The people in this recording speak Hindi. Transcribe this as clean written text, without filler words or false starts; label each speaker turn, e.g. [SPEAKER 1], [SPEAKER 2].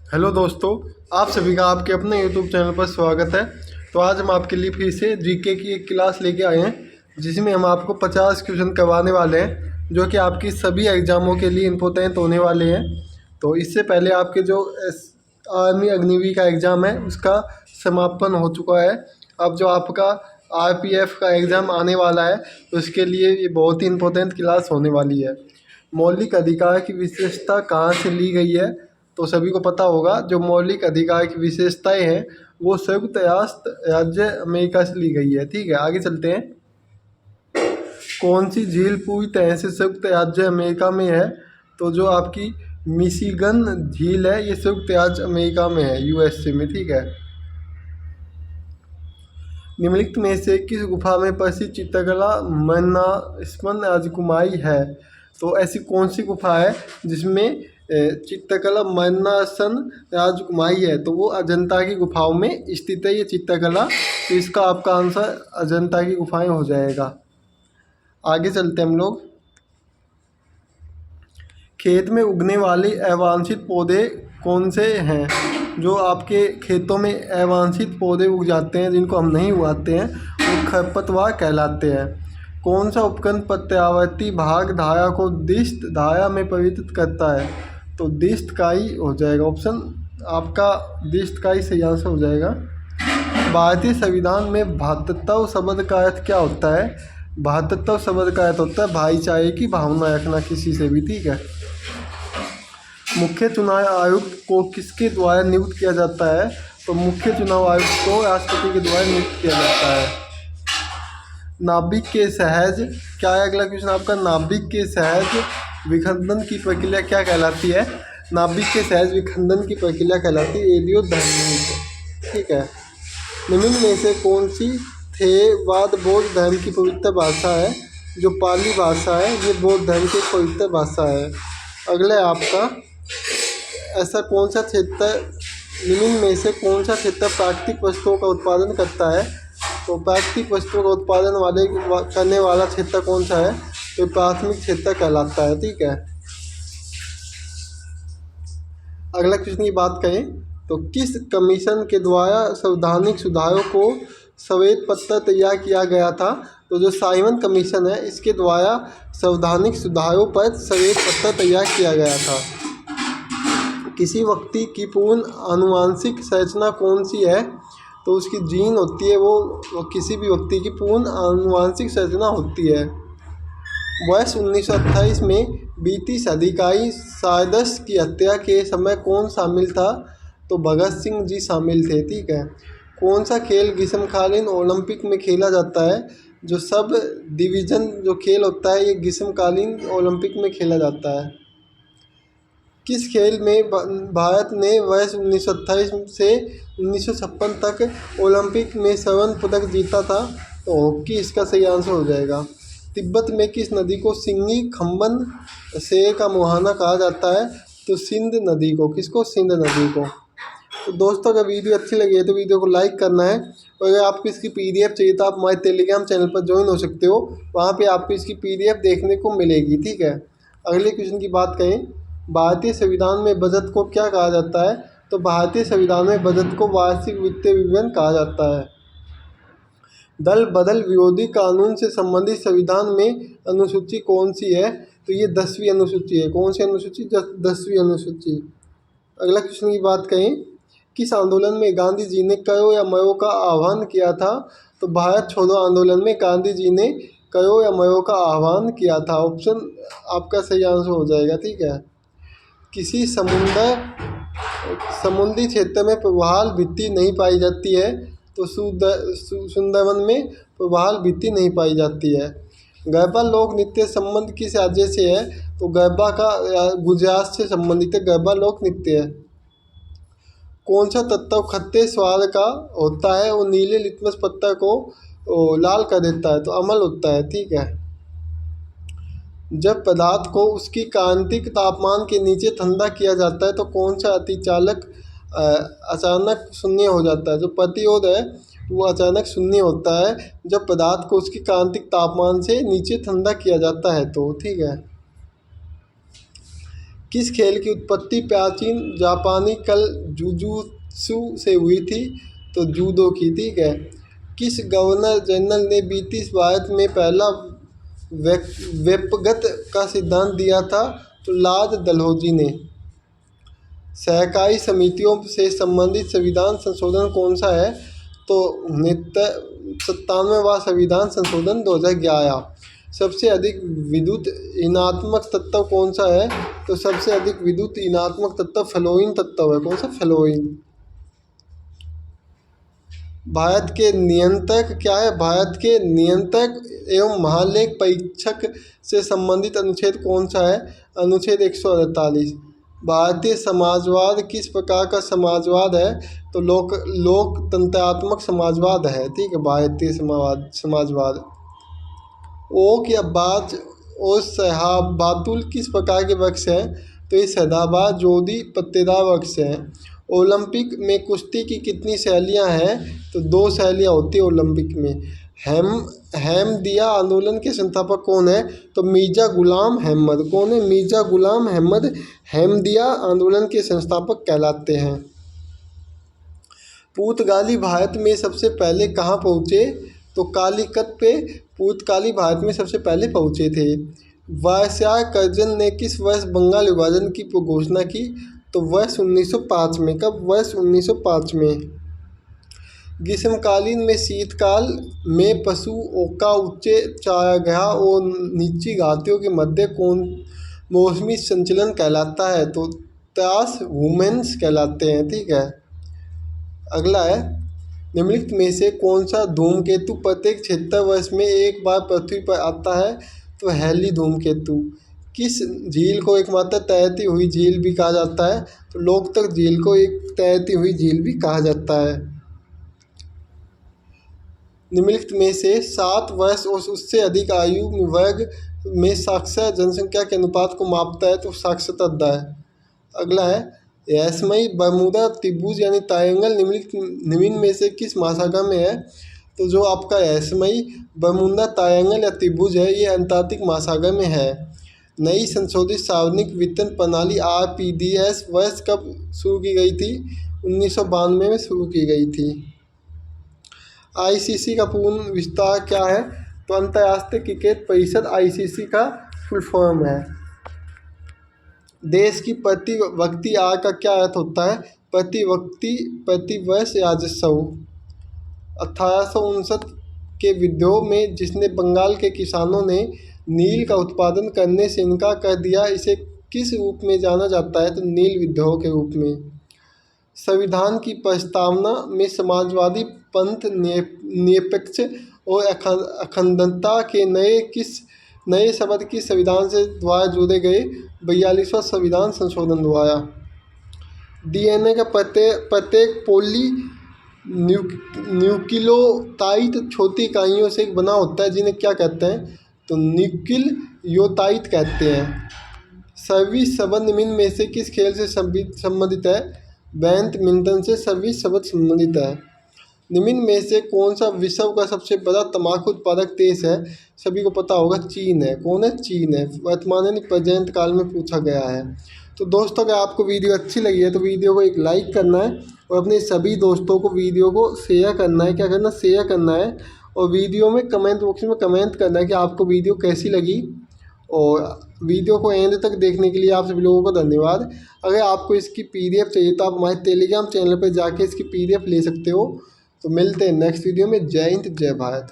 [SPEAKER 1] हेलो दोस्तों, आप सभी का आपके अपने यूट्यूब चैनल पर स्वागत है। तो आज हम आपके लिए फिर से जीके की एक क्लास लेके आए हैं, जिसमें हम आपको 50 क्वेश्चन करवाने वाले हैं, जो कि आपकी सभी एग्ज़ामों के लिए इम्पोर्टेंट होने वाले हैं। तो इससे पहले आपके जो आर्मी अग्निवीर का एग्ज़ाम है उसका समापन हो चुका है। अब जो आपका आरपीएफ का एग्ज़ाम आने वाला है उसके लिए ये बहुत ही इम्पोर्टेंट क्लास होने वाली है। मौलिक अधिकार की विशेषता कहाँ से ली गई है? तो सभी को पता होगा, जो मौलिक अधिकार की विशेषताएं हैं वो संयुक्त राष्ट्र राज्य अमेरिका से ली गई है। ठीक है, आगे चलते हैं। कौन सी झील पूरी तरह से संयुक्त राज्य अमेरिका में है? तो जो आपकी मिशिगन झील है ये संयुक्त राज्य अमेरिका में है, यूएसए में। ठीक है। निम्नलिखित में से किस गुफा में प्रसिद्ध चित्रकला मन्नास्मन राजकुमारी है? तो ऐसी कौन सी गुफा है जिसमें चित्रकला मन्नासन राजकुमारी है? तो वो अजंता की गुफाओं में स्थित है ये चित्रकला। तो इसका आपका आंसर अजंता की गुफाएं हो जाएगा। आगे चलते हैं हम लोग। खेत में उगने वाले अवांछित पौधे कौन से हैं? जो आपके खेतों में अवांछित पौधे उग जाते हैं, जिनको हम नहीं उगाते हैं, वो खरपतवार कहलाते हैं। कौन सा उपकरण प्रत्यावर्ती भाग धारा को दिष्ट धारा में परिवर्तित करता है? तो दिष्ट का ही हो जाएगा ऑप्शन आपका, दिष्ट का ही सही आंसर हो जाएगा। भारतीय संविधान में भ्रातृत्व शब्द का अर्थ क्या होता है? भ्रातृत्व शब्द का अर्थ होता है भाईचारे की भावना रखना किसी से भी। ठीक है। मुख्य चुनाव आयुक्त को किसके द्वारा नियुक्त किया जाता है? तो मुख्य चुनाव आयुक्त को राष्ट्रपति के द्वारा नियुक्त किया जाता है। नाभिक के सहज, क्या है अगला क्वेश्चन आपका? नाभिक के सहज विखंडन की प्रक्रिया क्या कहलाती है? नाभिक के सहज विखंडन की प्रक्रिया कहलाती है एडियोधर्मी। ठीक है। निम्न में से कौन सी थेवाद बौद्ध धर्म की पवित्र भाषा है? जो पाली भाषा है ये बौद्ध धर्म की पवित्र भाषा है। अगला आपका, ऐसा कौन सा क्षेत्र, निम्न में से कौन सा क्षेत्र प्राकृतिक वस्तुओं का उत्पादन करता है? तो प्राकृतिक वस्तुओं का उत्पादन करने वाला क्षेत्र कौन सा है? तो प्राथमिक क्षेत्र कहलाता है। ठीक है। अगला क्वेश्चन की बात करें तो किस कमीशन के द्वारा संवैधानिक सुधारों को श्वेत पत्र तैयार किया गया था? तो जो साइमन कमीशन है इसके द्वारा संवैधानिक सुधारों पर श्वेत पत्र तैयार किया गया था। किसी व्यक्ति की पूर्ण आनुवांशिक संरचना कौन सी है? तो उसकी जीन होती है, वो किसी भी व्यक्ति की पूर्ण आनुवांशिक संरचना होती है। वर्ष 1928 में ब्रिटिश अधिकारी सारदस की हत्या के समय कौन शामिल था? तो भगत सिंह जी शामिल थे। ठीक है। कौन सा खेल ग्रीष्मकालीन ओलंपिक में खेला जाता है? जो सब डिवीज़न जो खेल होता है ये ग्रीष्मकालीन ओलंपिक में खेला जाता है। किस खेल में भारत ने वर्ष 1928 से 1956 तक ओलंपिक में स्वर्ण पदक जीता था? तो हॉकी इसका सही आंसर हो जाएगा। तिब्बत में किस नदी को सिंगी खम्बन शेर का मुहाना कहा जाता है? तो सिंध नदी को। किसको? सिंध नदी को। तो दोस्तों, अगर वीडियो अच्छी लगी है तो वीडियो को लाइक करना है, और अगर आपको इसकी पीडीएफ चाहिए तो आप हमारे टेलीग्राम चैनल पर ज्वाइन हो सकते हो, वहाँ पे आपको इसकी पीडीएफ देखने को मिलेगी। ठीक है। अगले क्वेश्चन की बात करें, भारतीय संविधान में बजट को क्या कहा जाता है? तो भारतीय संविधान में बजट को वार्षिक वित्तीय विवरण कहा जाता है। दल बदल विरोधी कानून से संबंधित संविधान में अनुसूची कौन सी है? तो ये 10वीं अनुसूची है। कौन सी अनुसूची? 10वीं अनुसूची। अगला क्वेश्चन की बात करें, किस आंदोलन में गांधी जी ने करो या मरो का आह्वान किया था? तो भारत छोड़ो आंदोलन में गांधी जी ने करो या मरो का आह्वान किया था। ऑप्शन आपका सही आंसर हो जाएगा। ठीक है। किसी समुद्री क्षेत्र में प्रवाल भित्ति नहीं पाई जाती है? तो सुंदरवन में प्रवाल भित्ति नहीं पाई जाती है। गरबा लोक नृत्य संबंध किस राज्य से है? तो गरबा का गुजरात से संबंधित है, गरबा लोक नृत्य है। कौन सा तत्व खट्टे स्वाद का होता है? वो नीले लिटमस पत्थर को लाल कर देता है? तो अम्ल होता है। ठीक है। जब पदार्थ को उसकी क्रांतिक तापमान के नीचे ठंडा किया जाता है तो कौन सा अतिचालक अचानक शून्य हो जाता है? जो प्रतिरोध है वो अचानक शून्य होता है जब पदार्थ को उसकी क्रांतिक तापमान से नीचे ठंडा किया जाता है। तो ठीक है। किस खेल की उत्पत्ति प्राचीन जापानी कल जुजुत्सु से हुई थी? तो जूडो की। ठीक है। किस गवर्नर जनरल ने ब्रिटिश भारत में पहला व्यक्तिगत का सिद्धांत दिया था? तो लॉर्ड डलहौजी ने। सहकारी समितियों से संबंधित संविधान संशोधन कौन सा है? तो 97वां संविधान संशोधन 2011। सबसे अधिक विद्युत ऋणात्मक तत्व कौन सा है? तो सबसे अधिक विद्युत ऋणात्मक तत्व फ्लोरीन तत्व है। कौन सा? फ्लोरीन। भारत के नियंत्रक क्या है? भारत के नियंत्रक एवं महालेख परीक्षक से संबंधित अनुच्छेद कौन सा है? अनुच्छेद 148। भारतीय समाजवाद किस प्रकार का समाजवाद है? तो लोकतंत्रात्मक समाजवाद है। ठीक है। भारतीय समाजवाद। ओक या बाज और शहाबातुल किस प्रकार के वृक्ष हैं? तो ये सदाबहार जोड़ी पत्तेदार वृक्ष हैं। ओलंपिक में कुश्ती की कितनी शैलियां हैं? तो 2 शैलियां होती है ओलंपिक में। अहमदिया आंदोलन के संस्थापक कौन है? तो मिर्जा गुलाम अहमद। कौन है? मिर्जा गुलाम अहमद अहमदिया आंदोलन के संस्थापक कहलाते हैं। पुर्तगाली भारत में सबसे पहले कहाँ पहुँचे? तो कालीकत पे पुर्तगाली भारत में सबसे पहले पहुँचे थे। वायसराय कर्जन ने किस वर्ष बंगाल विभाजन की घोषणा की? तो वर्ष 1905 में। कब? वर्ष 1905 में। ग्रीष्मकालीन में शीतकाल में पशुओं का उच्च चारागाह और नीची घाटियों के मध्य कौन मौसमी संचलन कहलाता है? तो त्रास वुमेन्स कहलाते हैं। ठीक है। अगला है, निम्नलिखित में से कौन सा धूमकेतु प्रत्येक 76 वर्ष में एक बार पृथ्वी पर आता है? तो हैली धूमकेतु। किस झील को एकमात्र तैरती हुई झील भी कहा जाता है? तो लोकतक झील को एक तैरती हुई झील भी कहा जाता है। निम्नलिखित में से 7 वर्ष और उससे अधिक आयु वर्ग में साक्षर जनसंख्या के अनुपात को मापता है? तो साक्षरता दर। अगला है, रहस्यमयी बरमूडा त्रिभुज यानी ट्रायंगल निम्न में से किस महासागर में है? तो जो आपका रहस्यमयी बरमूडा ट्रायंगल या त्रिभुज है ये अंटार्कटिक महासागर में है। नई संशोधित सार्वजनिक वितरण प्रणाली RPDS वर्ष कब शुरू की गई थी? 1992 में शुरू की गई थी। ICC का पूर्ण विस्तार क्या है? तो अंतर्राष्ट्रीय क्रिकेट परिषद ICC का फुल फॉर्म है। देश की प्रति व्यक्ति आय का क्या अर्थ होता है? प्रति व्यक्ति प्रति वर्ष राजस्व। 1859 के विद्रोह में जिसने बंगाल के किसानों ने नील का उत्पादन करने से इनकार कर दिया, इसे किस रूप में जाना जाता है? तो नील विद्रोह के रूप में। संविधान की प्रस्तावना में समाजवादी पंथ निरपेक्ष और अखंडता के नए शब्द किस संविधान से द्वारा जोड़े गए? 42वां संविधान संशोधन द्वारा। DNA का प्रत्येक पॉली न्यूक्लियोटाइड छोटी इकाइयों से बना होता है जिन्हें क्या कहते हैं? तो न्यूक्लियोटाइड कहते हैं। सर्विस शब्द निम्न में से किस खेल से संबंधित है? बैडमिंटन से सर्विस शब्द संबंधित है। निम्न में से कौन सा विश्व का सबसे बड़ा तंबाकू उत्पादक देश है? सभी को पता होगा, चीन है। कौन है? चीन है। वर्तमान यानी प्रेजेंट काल में पूछा गया है। तो दोस्तों अगर आपको वीडियो अच्छी लगी है तो वीडियो को एक लाइक करना है और अपने सभी दोस्तों को वीडियो को शेयर करना है। क्या करना? शेयर करना है। और वीडियो में कमेंट बॉक्स में कमेंट करना है कि आपको वीडियो कैसी लगी। और वीडियो को एंड तक देखने के लिए आप सभी लोगों को धन्यवाद। अगर आपको इसकी PDF चाहिए तो आप हमारे टेलीग्राम चैनल पर जाके इसकी PDF ले सकते हो। तो मिलते हैं नेक्स्ट वीडियो में। जय हिंद, जय भारत।